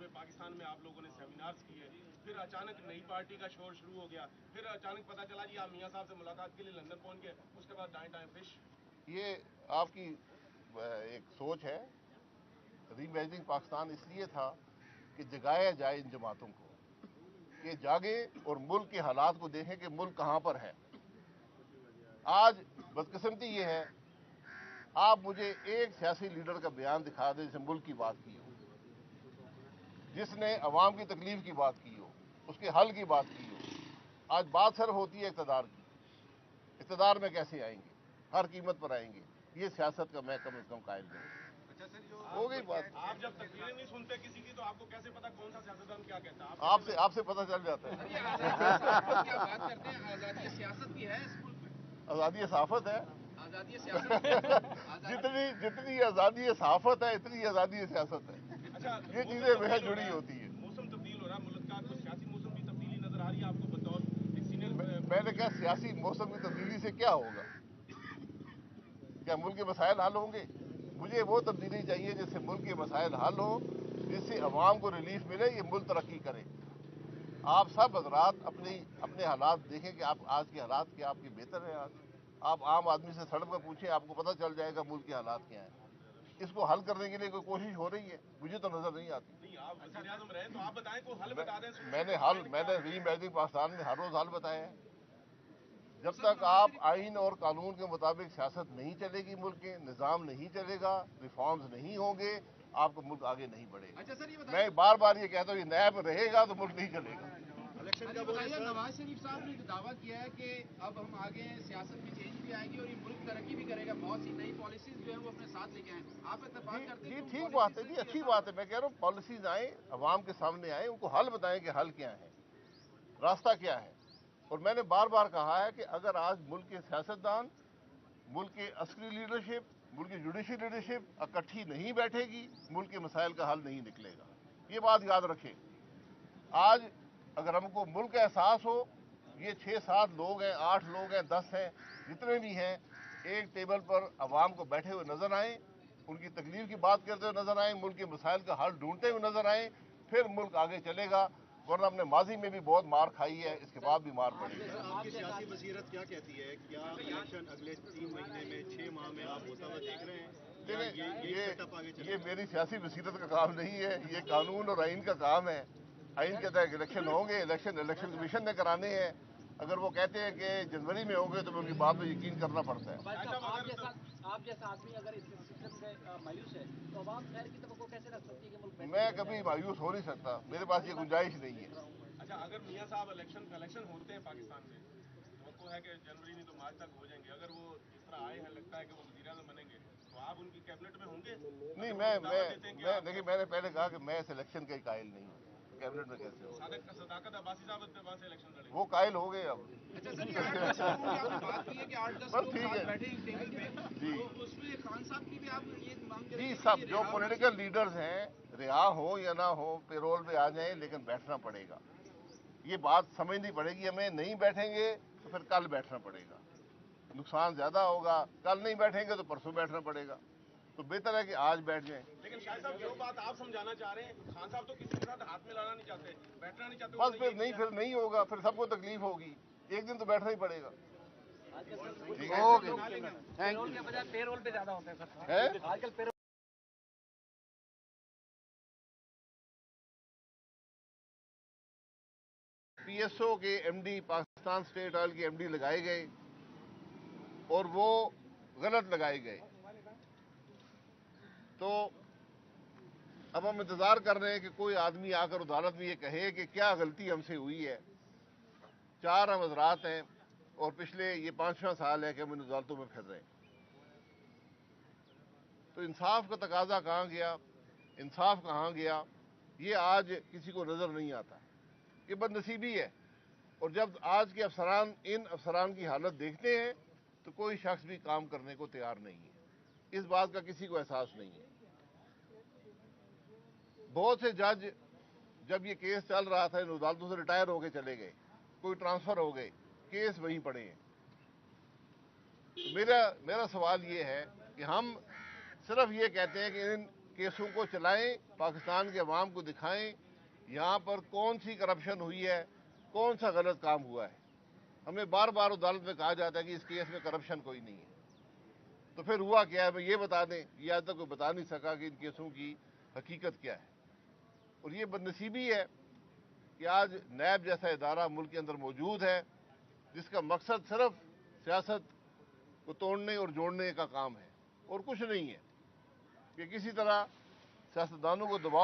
पे पाकिस्तान में आप लोगों ने सेमिनार्स किए, फिर अचानक नई पार्टी का शोर शुरू हो गया, फिर अचानक पता चला जी आप मियाँ साहब से मुलाकात के लिए लंदन पहुंच गए, उसके बाद दाएं दाएं फिश। ये आपकी एक सोच है। रीइमेजिनिंग पाकिस्तान इसलिए था कि जगाया जाए इन जमातों को कि जागे और मुल्क के हालात को देखें कि मुल्क कहाँ पर है। आज बदकिस्मती ये है, आप मुझे एक सियासी लीडर का बयान दिखा दें जिसने मुल्क की बात की हो, जिसने अवाम की तकलीफ की बात की हो, उसके हल की बात की हो। आज बात सिर्फ होती है इक़्तिदार की, इक़्तिदार में कैसे आएंगे, हर कीमत पर आएंगे। ये सियासत का मैं कम से कम कायल नहीं। अच्छा सर, जो हो गई बात। आप जब तकरीरें नहीं सुनते किसी की तो आपको कैसे पता कौन सा सियासतदान क्या कहता है? आपसे पता चल जाता है। बात करते हैं, आज़ादी सियासत भी है इस मुल्क में। आज़ादी सहाफ़त है। आज़ादी सियासत जितनी आज़ादी सहाफ़त है इतनी आज़ादी सियासत है। अच्छा, ये चीज़ें बेहद जुड़ी होती है। मौसम तब्दील हो रहा है मुल्क का, तो सियासी मौसम की तब्दीली नजर आ रही है आपको बतौर एक सीनियर? मैंने कहा सियासी मौसम की तब्दीली से क्या होगा? क्या मुल्क के मसाइल हल होंगे? मुझे वो तब्दीली चाहिए जिससे मुल्क के मसाइल हल हो, जिससे अवाम को रिलीफ मिले, ये मुल्क तरक्की करे। आप सब हजरात अपने हालात देखें कि आप आज के हालात क्या आपके बेहतर हैं। आज आप आम आदमी से सड़क पर पूछें, आपको पता चल जाएगा मुल्क के हालात क्या हैं। इसको हल करने के लिए कोई कोशिश हो रही है? मुझे तो नजर नहीं आती। नहीं, आप वज़ीर आज़म रहे तो आप बताएं, कोई हल बता दें। मैंने रीइमेजिनिंग पाकिस्तान में हर रोज हल बताया है। जब तक आप आइन और कानून के मुताबिक सियासत नहीं चलेगी, मुल्क के निज़ाम नहीं चलेगा, रिफॉर्म्स नहीं होंगे, आपका मुल्क आगे नहीं बढ़ेगा। अच्छा सर, ये मैं बार बार ये कहता हूँ, ये नैब रहेगा तो मुल्क नहीं चलेगा। इलेक्शन का बताइए, नवाज शरीफ साहब ने दावा किया है कि अब हम आगे सियासत में चेंज भी आएगी और ये मुल्क तरक्की भी करेगा, बहुत सी नई पॉलिसीज जो है वो अपने साथ लेके आए। आप इत्तेफाक करते हैं? जी ठीक बात है जी, अच्छी बात है। मैं कह रहा हूँ पॉलिसीज आए, अवाम के सामने आए, उनको हल बताएं कि हल क्या है, रास्ता क्या है। और मैंने बार बार कहा है कि अगर आज मुल्क के सियासतदान, मुल्क के अस्करी लीडरशिप, मुल्क की जुडिशल लीडरशिप इकट्ठी नहीं बैठेगी, मुल्क के मसाइल का हल नहीं निकलेगा। ये बात याद रखें। आज अगर हमको मुल्क का एहसास हो, ये 6-7 लोग हैं, 8 लोग हैं, 10 हैं, जितने भी हैं, एक टेबल पर अवाम को बैठे हुए नजर आए, उनकी तकलीफ की बात करते हुए नजर आए, मुल्क के मसाइल का हल ढूंढते हुए नजर आए, फिर मुल्क आगे चलेगा। वरना हमने माजी में भी बहुत मार खाई है, इसके बाद भी मार पड़ेगी। आपकी सियासी बसीरत क्या कहती है? क्या इलेक्शन अगले 3 महीने में, 6 माह में आप होता हुआ देख रहे हैं? ये मेरी सियासी बसीरत का काम नहीं है, ये कानून और आइन का काम है। आइन कहता है कि इलेक्शन होंगे, इलेक्शन कमीशन ने कराने हैं। अगर वो कहते हैं कि जनवरी में होंगे तो उनकी बात में यकीन करना पड़ता है। आप जैसा आदमी अगर इस सिस्टम से मायूस है तो अवाम खैर की तवक्को कैसे रख सकती है कि मुल्क मैं कभी मायूस हो नहीं सकता, मेरे पास ये गुंजाइश नहीं है। अच्छा, अगर मियाँ साहब इलेक्शन होते हैं पाकिस्तान में, तो है कि जनवरी नहीं तो मार्च तक हो जाएंगे, अगर वो जिस तरह आए हैं लगता है कि वो वज़ीर आज़म बनेंगे, तो आप उनकी कैबिनेट में होंगे? नहीं, देखिए मैंने पहले कहा कि मैं सिलेक्शन का कायल नहीं हूँ, कैबिनेट में कैसे हो। सदाकत अब्बासी साहब इत्तेफाक से इलेक्शन लड़े, वो कायल हो गए अब। अच्छा सर, ये 8-10 लोगों की आपने बात की है कि 8-10 बस लोग ठीक साथ है बैठे हैं टेबल पे, जी। तो उसमें खान साहब की भी आप ये मांग जी, करेंगे? सब जो पॉलिटिकल लीडर्स हैं, रिहा हो या ना हो, पेरोल पे आ जाएं, लेकिन बैठना पड़ेगा। ये बात समझनी पड़ेगी हमें। नहीं बैठेंगे तो फिर कल बैठना पड़ेगा, नुकसान ज्यादा होगा। कल नहीं बैठेंगे तो परसों बैठना पड़ेगा, तो बेहतर है कि आज बैठ जाएं। लेकिन शायद साहब जो बात आप समझाना चाह रहे हैं, खान साहब तो किसी के साथ हाथ मिलाना नहीं चाहते, बैठना नहीं चाहते। बस फिर नहीं होगा, फिर सबको तकलीफ होगी। एक दिन तो बैठना ही पड़ेगा। पेरोल के बजाय पेरोल पे ज्यादा होते हैं सर आजकल। पीएसओ के एमडी, पाकिस्तान स्टेट ऑयल के एमडी लगाए गए और वो गलत लगाए गए, तो अब हम इंतजार कर रहे हैं कि कोई आदमी आकर अदालत में ये कहे कि क्या गलती हमसे हुई है। 4 हम हजरात हैं और पिछले ये 5वां साल है कि हम इन अदालतों में फिर रहे हैं। तो इंसाफ का तकाजा कहाँ गया, इंसाफ कहाँ गया, ये आज किसी को नजर नहीं आता। ये बदनसीबी है। और जब आज के अफसरान इन अफसरान की हालत देखते हैं तो कोई शख्स भी काम करने को तैयार नहीं है। इस बात का किसी को एहसास नहीं है। बहुत से जज जब ये केस चल रहा था इन अदालतों से रिटायर होकर चले गए, कोई ट्रांसफर हो गए, केस वहीं पड़े हैं। तो मेरा सवाल ये है कि हम सिर्फ ये कहते हैं कि इन केसों को चलाएं, पाकिस्तान के अवाम को दिखाएं यहाँ पर कौन सी करप्शन हुई है, कौन सा गलत काम हुआ है। हमें बार बार अदालत में कहा जाता है कि इस केस में करप्शन कोई नहीं है, तो फिर हुआ क्या है, ये बता दें। ये आज तक कोई बता नहीं सका कि इन केसों की हकीकत क्या है। और ये बदनसीबी है कि आज नैब जैसा इदारा मुल्क के अंदर मौजूद है जिसका मकसद सिर्फ सियासत को तोड़ने और जोड़ने का काम है और कुछ नहीं है, कि किसी तरह सियासतदानों को दबाव